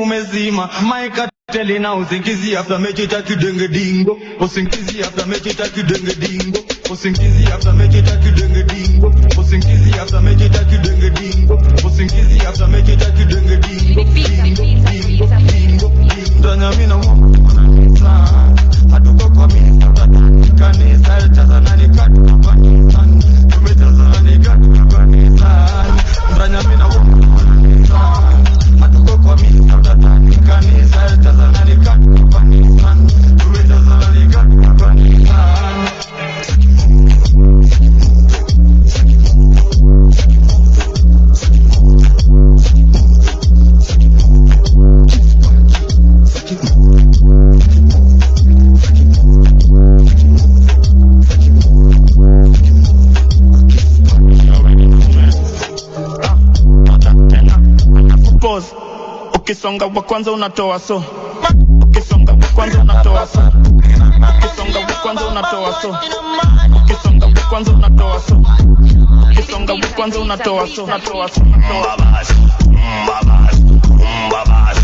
umezima Maika tele na usingizi after mechita kidenge dingo usingizi after mechita kidenge dingo usingizi after mechita kidenge dingo usingizi after mechita kidenge dingo usingizi after mechita kidenge dingo dingo ndanya mina mwana hatuko kwa mimi kanisa tazana ni katu kanisa tumetazana ni katu kanisa ndanya mina hatuko kwa mimi kanisa tazana ni katu kanisa tumetazana ni katu kanisa Ukisonga wa kwanza unatoa so ukisonga wa kwanza unatoa so ukisonga wa kwanza unatoa so ukisonga wa kwanza unatoa so ukisonga wa kwanza unatoa so unatoa so babas babas babas